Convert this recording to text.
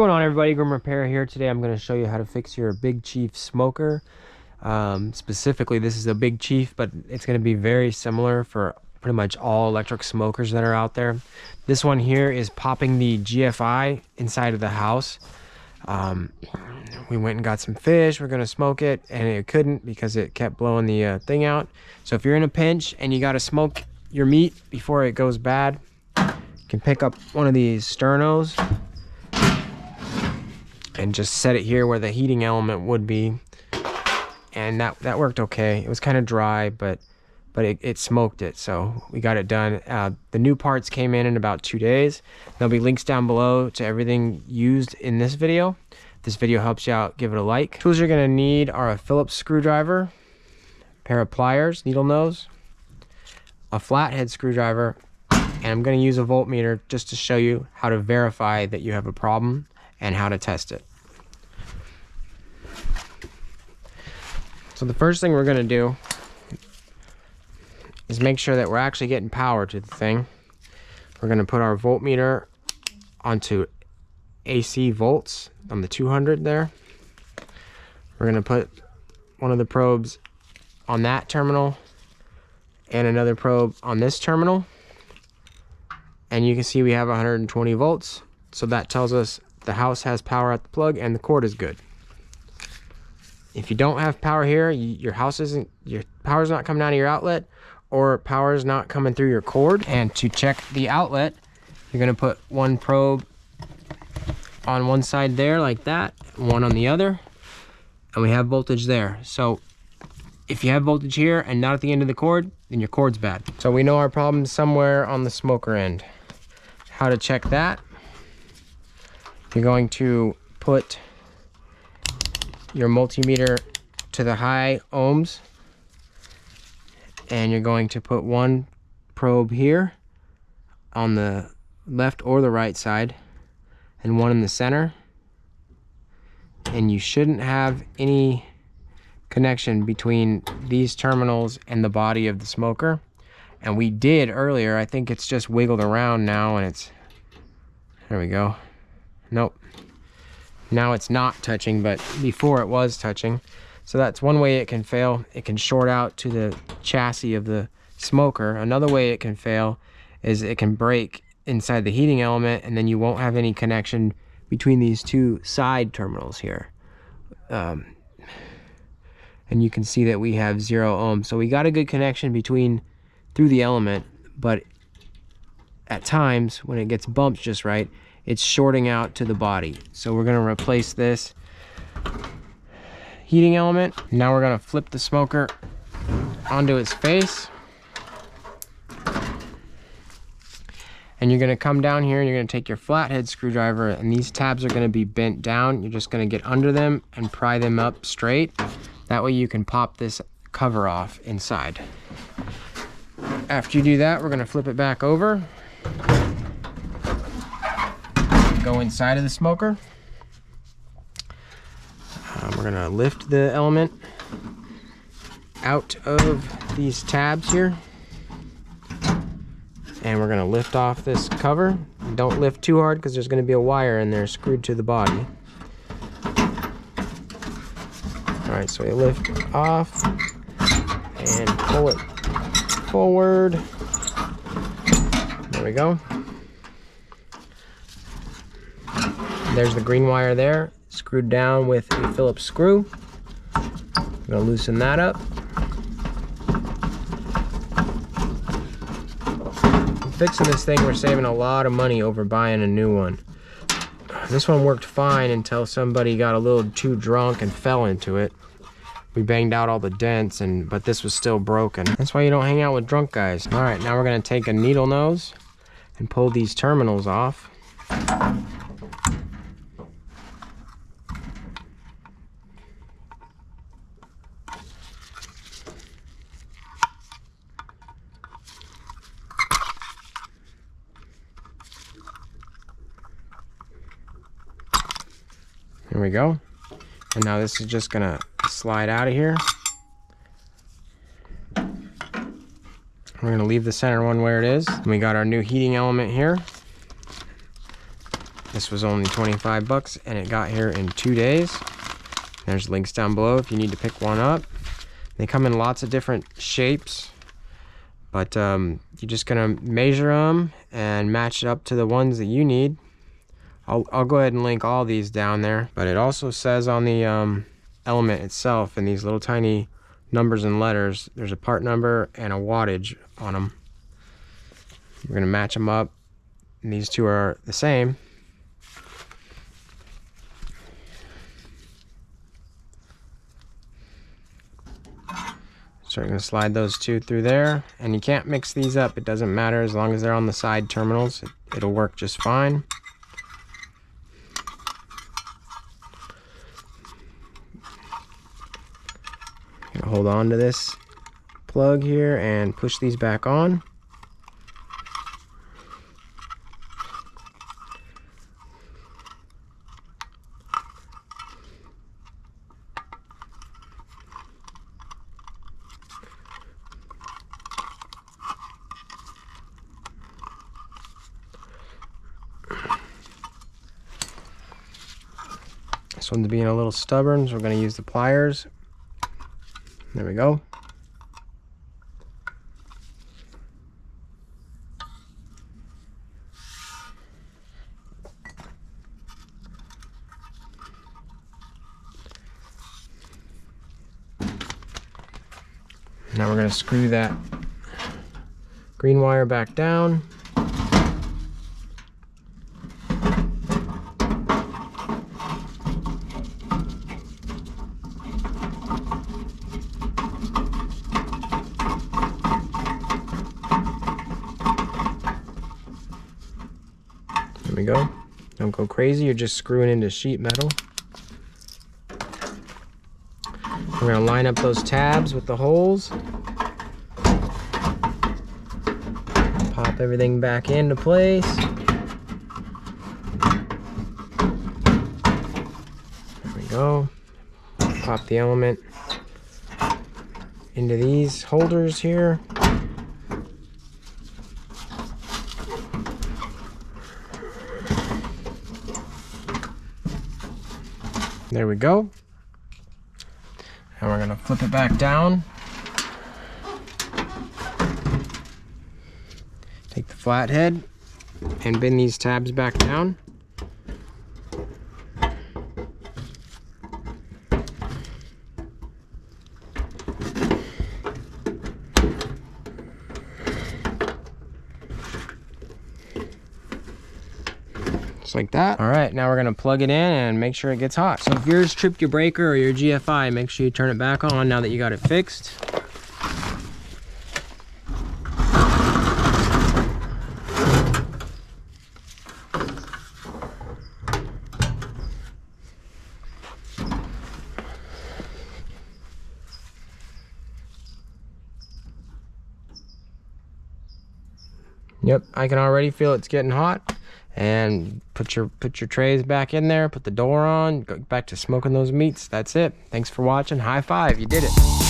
going on, everybody? Grim Repair here. Today I'm going to show you how to fix your Big Chief smoker. Specifically, this is a Big Chief, but it's going to be very similar for pretty much all electric smokers that are out there. This one here is popping the GFI inside of the house. We went and got some fish. We're going to smoke it, and it couldn't because it kept blowing the thing out. So if you're in a pinch and you got to smoke your meat before it goes bad, you can pick up one of these sternos and just set it here where the heating element would be, and that worked okay. It was kind of dry, but it smoked it, so we got it done. The new parts came in about 2 days. There'll be links down below to everything used in this video. If this video helps you out, give it a like. Tools you're going to need are a Phillips screwdriver, a pair of pliers, needle nose, a flathead screwdriver, and I'm going to use a voltmeter just to show you how to verify that you have a problem and how to test it. So the first thing we're going to do is make sure that we're actually getting power to the thing. We're going to put our voltmeter onto AC volts on the 200 there. We're going to put one of the probes on that terminal and another probe on this terminal. And you can see we have 120 volts. So that tells us the house has power at the plug and the cord is good. If you don't have power here, your power's not coming out of your outlet, or power is not coming through your cord. And to check the outlet, you're going to put one probe on one side there like that, one on the other, and we have voltage there. So if you have voltage here and not at the end of the cord, then your cord's bad. So we know our problem's somewhere on the smoker end. How to check that? You're going to put your multimeter to the high ohms, and you're going to put one probe here on the left or the right side and one in the center, and you shouldn't have any connection between these terminals and the body of the smoker. And we did earlier. I think it's just wiggled around now, and it's, there we go. Nope. Now it's not touching, but before it was touching. So that's one way it can fail. It can short out to the chassis of the smoker. Another way it can fail is it can break inside the heating element, and then you won't have any connection between these two side terminals here. And you can see that we have 0 ohms. So we got a good connection through the element, but at times when it gets bumped just right, it's shorting out to the body. So we're going to replace this heating element. Now we're going to flip the smoker onto its face, and you're going to come down here and you're going to take your flathead screwdriver, and these tabs are going to be bent down. You're just going to get under them and pry them up straight. That way you can pop this cover off inside. After you do that, we're going to flip it back over, go inside of the smoker. We're going to lift the element out of these tabs here, and we're going to lift off this cover. Don't lift too hard because there's going to be a wire in there screwed to the body. Alright, so you lift off and pull it forward. There we go. There's the green wire there, screwed down with a Phillips screw. I'm going to loosen that up. Fixing this thing, we're saving a lot of money over buying a new one. This one worked fine until somebody got a little too drunk and fell into it. We banged out all the dents, but this was still broken. That's why you don't hang out with drunk guys. All right, now we're going to take a needle nose and pull these terminals off. There we go. And now this is just going to slide out of here. We're going to leave the center one where it is. And we got our new heating element here. The This was only 25 bucks and it got here in 2 days. There's links down below if you need to pick one up. They come in lots of different shapes, but you're just gonna measure them and match it up to the ones that you need. I'll go ahead and link all these down there, but it also says on the element itself in these little tiny numbers and letters, there's a part number and a wattage on them. We're gonna match them up, and these two are the same. So we're gonna slide those two through there, and you can't mix these up. It doesn't matter as long as they're on the side terminals. It'll work just fine. Gonna hold on to this plug here and push these back on. This one's being a little stubborn, so we're going to use the pliers. There we go. Now we're going to screw that green wire back down. There we go. Don't go crazy, you're just screwing into sheet metal. We're going to line up those tabs with the holes. Pop everything back into place. There we go. Pop the element into these holders here. There we go. And we're gonna flip it back down. Take the flathead and bend these tabs back down. Just like that. All right, now we're gonna plug it in and make sure it gets hot. So if yours tripped your breaker or your GFI, make sure you turn it back on now that you got it fixed. Yep, I can already feel it's getting hot. And put your trays back in there, put the door on, go back to smoking those meats. That's it. Thanks for watching. High five, you did it.